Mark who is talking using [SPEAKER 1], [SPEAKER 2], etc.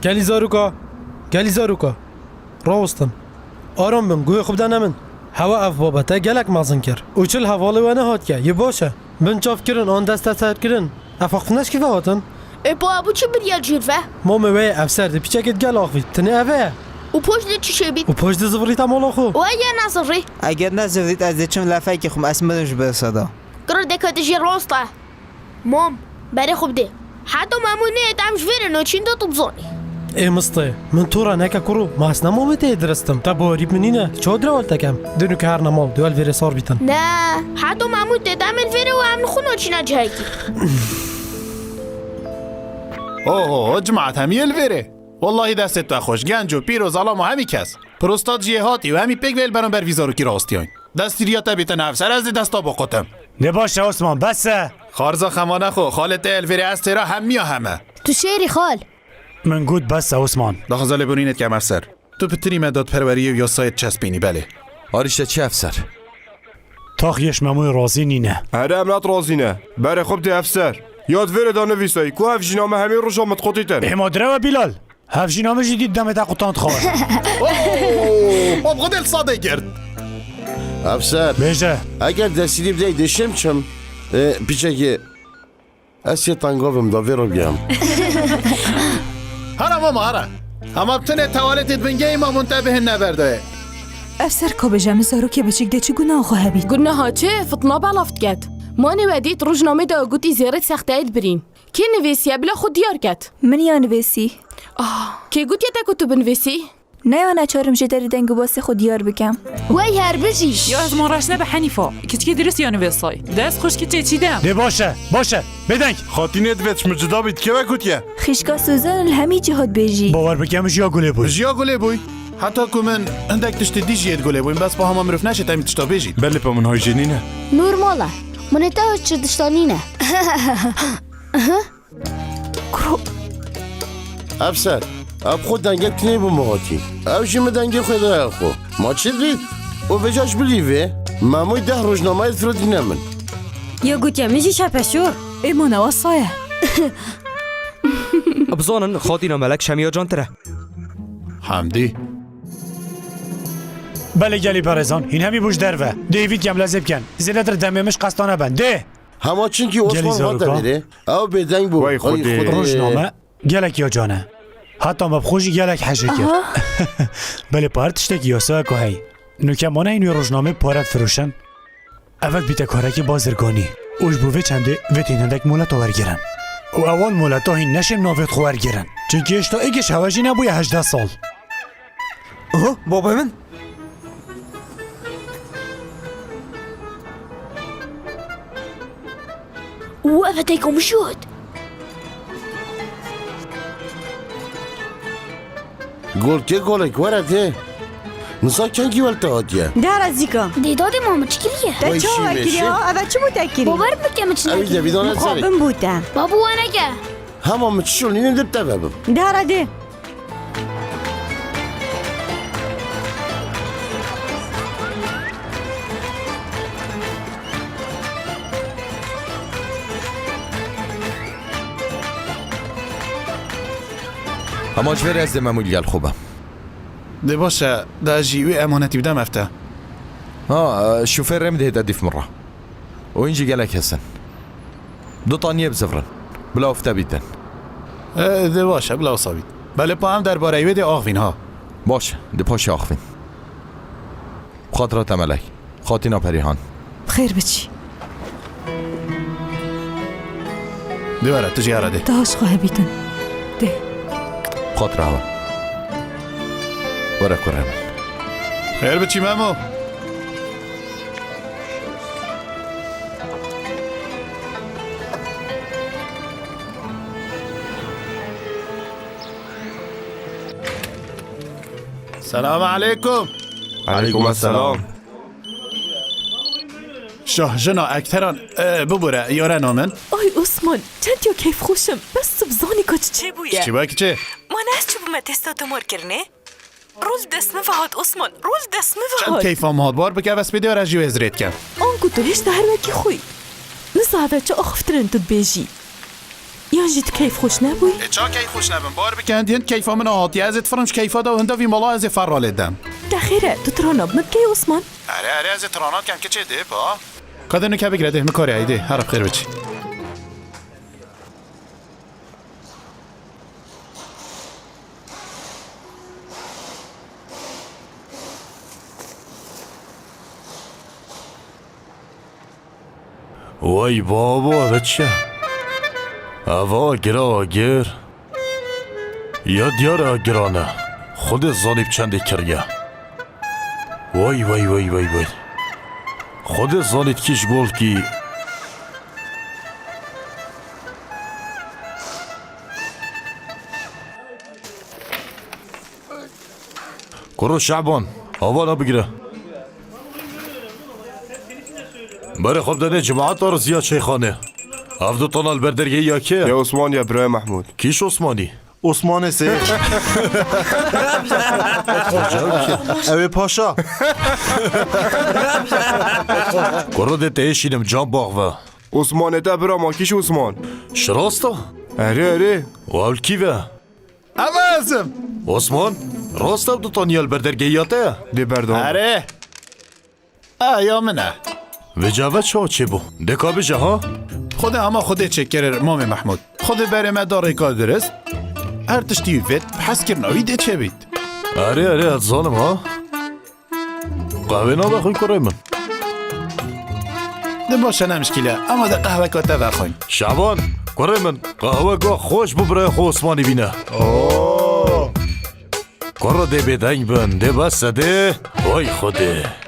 [SPEAKER 1] گلی زاروکا راوستم آرام بم گوی خوب دنمن هوا اف بابته گلک مازن کر اوچل حواله و نه هات که یه باشه بن چاف کرن آن دست سر کرن افاقفنش که هاتن
[SPEAKER 2] با ابو چه بریا جیروه؟
[SPEAKER 1] ما موی افسر دی پیچکت گل آخوید تنه اوه
[SPEAKER 2] و پشت چی شو بید؟
[SPEAKER 1] و پشت زوری تمال آخو
[SPEAKER 2] و اگه نظری؟
[SPEAKER 3] اگر نظرید از چم لفه که خم اسم بدمش به صدا
[SPEAKER 2] قرار دکات جی راسته مام بره خوب ده حتی مامونه دمش ویره نوچین دو تبزانی
[SPEAKER 1] ای مسته من تورا نکه کرو ما اصلا مومته درستم تا باریب منینه چه درال تکم دونو که هر نمال دوال ویره سار بیتن
[SPEAKER 2] نه حتی مامون دم الویره و هم خونو چینا جهایی
[SPEAKER 4] اوه جماعت همی الویره والله دستت تو خوش گنج و پیر و ظلام و همی کس پروستاد جهاتی و همی پیگ ویل برام بر ویزارو کی راستیان دستی ریا تبیتن افسر از دستا بقتم
[SPEAKER 5] نباشه عثمان بسه
[SPEAKER 4] خارزا خمانه خو خالت الویره از تیرا همی همه
[SPEAKER 2] تو شعری خال
[SPEAKER 5] من گود بسه عثمان
[SPEAKER 4] لحظه بونینت کم افسر تو پتری مداد پروریه یا سایت چسبینی بله
[SPEAKER 6] آریشته چه افسر؟
[SPEAKER 5] تاخیش مموی رازی نینه
[SPEAKER 7] هره امنات رازی نه بره خوب دی افسر یاد ویره دا نویسایی که هفجینامه همین رو شامت قطیتن
[SPEAKER 5] امادره و بیلال هفجینامه جدید دمت قطانت خواه
[SPEAKER 4] اوه بغد الصاده گرد
[SPEAKER 6] افسر
[SPEAKER 5] بیجه
[SPEAKER 6] اگر دستیری بدهی دشم چم پیچه که از یه تنگاوم دا ویرو بگم
[SPEAKER 4] هره ماما هره اما بتنه توالتت بنگه ما منتبه نبرده
[SPEAKER 8] افسر که بجم زارو که بچک ده چه گناه خواه بید
[SPEAKER 2] گناه ها چه فطنا بلافت کد ما نوادیت روزنامه دا گوتی زیارت سخته اید برین که نویسیه بلا خود دیار کد
[SPEAKER 8] من یا نویسی
[SPEAKER 2] که گوتی تا کتو بنویسی
[SPEAKER 8] نه یا نچارم جدری دنگو باسه خود دیار بکم
[SPEAKER 2] وی هر بجیش
[SPEAKER 9] یا از مارشنه به حنیفا کچکی درست یا نویسای دست خوش که چی دم
[SPEAKER 5] ده باشه بدنگ
[SPEAKER 7] خاطینت ویتش مجدا بید که وکوتیه
[SPEAKER 8] خیشکا سوزان الهمی جهاد بیجی
[SPEAKER 5] باور بکمش یا گله بود
[SPEAKER 4] جیا گله بوی حتی که من اندک تشت دیجیت گله بویم بس با همه مروف نشه تامی تشتا بیجید
[SPEAKER 7] بله پا من های جنینه
[SPEAKER 2] نورماله من تا چه دشتانینه
[SPEAKER 6] افسر اب خود دنگت کنی با مغاتی اب شیمه دنگه خود های خو ما چه دید؟ او بجاش بلیوه ماموی 10 روزنامه فرودی نمن
[SPEAKER 8] یا گوتیا میجی شپشور ایمان وصایه
[SPEAKER 10] ابزانن خاطینا ملک شمیا جان تره
[SPEAKER 4] حمدی
[SPEAKER 5] بله گلی پرزان این همی بوش دروه دیوید گم لازم کن زیادتر دمیمش قصدانه بنده
[SPEAKER 6] همه چون که عثمان خواهد میره او به دنگ بود
[SPEAKER 7] وای خودی.
[SPEAKER 5] روزنامه گلک یا جانه حتی مبخوشی گلک حشه کرد بله پارتشتک یاسا که هی نوکه مانه اینوی روزنامه پارت فروشن اول بیته کارک بازرگانی اوش بوه چنده و تینندک مولت آور گیرن و اول مولت ها این نشم ناوید خوار گیرن چونکه اشتا ایگش هواجی نبوی 18 سال
[SPEAKER 10] بابا من
[SPEAKER 2] و افتیکم شد
[SPEAKER 6] گل که گلک ورده نسا کنگی ولتا هاتیه
[SPEAKER 8] در از دیگه
[SPEAKER 2] دیداد ماما چکریه
[SPEAKER 8] ده چه وکیلی ها اول چه بود اکیلی
[SPEAKER 2] باور بکم چنکی
[SPEAKER 6] اوی دویدانه سری
[SPEAKER 8] مخابم بودم
[SPEAKER 2] بابو وانگه
[SPEAKER 6] همه مچشون اینه دب تببم
[SPEAKER 8] در ده
[SPEAKER 6] اما چوری از دممویل گل خوبم
[SPEAKER 4] ده باشه ده جیوی امانتی بدم افته
[SPEAKER 6] شوفير رمده هدف مرة وينجي قالك هسن دو طانية بزفرن بلا افتا بيتن
[SPEAKER 4] ده باشه بلا اصابید بله پا هم در باره ویده آخوین ها
[SPEAKER 6] باشه ده پاش آخفين خاطرات ملك خاطينا پريهان
[SPEAKER 8] خیر بچی
[SPEAKER 4] ده بره تجی هره ده
[SPEAKER 8] دهاش خواه بیتن ده
[SPEAKER 6] خاطر هوا ورا كرم
[SPEAKER 4] خیر بچی مامو سلام علیکم
[SPEAKER 7] علیکم السلام
[SPEAKER 4] شاه جنا اکتران ببوره یاره نامن
[SPEAKER 8] آی عثمان چند یا کیف خوشم بس بزانی که چه بویه
[SPEAKER 4] چی باید که چه؟
[SPEAKER 8] من از چه بومه تستاتو مار کرنه؟ روز دست مفهاد عثمان روز دست
[SPEAKER 4] چند
[SPEAKER 8] مفهاد
[SPEAKER 4] کیف هم هاد بار بکه وست بیده و رجیو ازرید کن
[SPEAKER 8] آن کتو هشت هر وکی خوی نصابه چه اخفترن تو بیجی
[SPEAKER 9] یا جیت کیف خوش نبوی؟
[SPEAKER 4] چا کی خوش نبم بار بکندین کیفا من هاتی ازت فرنج کیفا دا و هندا وی مالا از فرالدم
[SPEAKER 9] دخیره تو تراناب مد کی عثمان؟
[SPEAKER 4] اره از ترانات کم که چه ده با کدنو که بگیره مکاری ایده هر بخیر بچی
[SPEAKER 11] وای بابا بچه اوا گر یا دیار گرانه خود زانیب چنده کرگه وای وای وای وای وای خود زانید کش گل کی کرو شعبان آوانا بگیره بره خب دنه جماعت آر زیاد شیخانه هفدو تان البردرگه یا که؟
[SPEAKER 7] یا عثمان یا برای محمود.
[SPEAKER 11] کیش عثمانی؟
[SPEAKER 12] عثمان سه اوه پاشا
[SPEAKER 11] کرو ده تهشینم جان باغ و
[SPEAKER 7] عثمان تا برا ما کیش عثمان؟
[SPEAKER 11] شراستا؟
[SPEAKER 7] اره
[SPEAKER 11] و اول کی و؟
[SPEAKER 4] اوازم
[SPEAKER 11] عثمان راست هفدو تانی البردرگه یا ته؟
[SPEAKER 7] ده بردان
[SPEAKER 4] اره یا منه
[SPEAKER 11] وجاوت شو چه بو؟ دکا بجه ها؟
[SPEAKER 4] خود اما خود چکر مام محمود خود بره مدار کار درست هر تشتی وید حس کرناوی ده چه بید
[SPEAKER 11] اره از ظالم ها؟ قهوه نا بخوی کرای من
[SPEAKER 4] ده باشه نمشکیله اما ده قهوه کاته بخوین
[SPEAKER 11] شعبان کرای من قهوه گاه خوش بو برای خو عثمانی بینه کرا ده بدنگ بند ده بسته ده وای خوده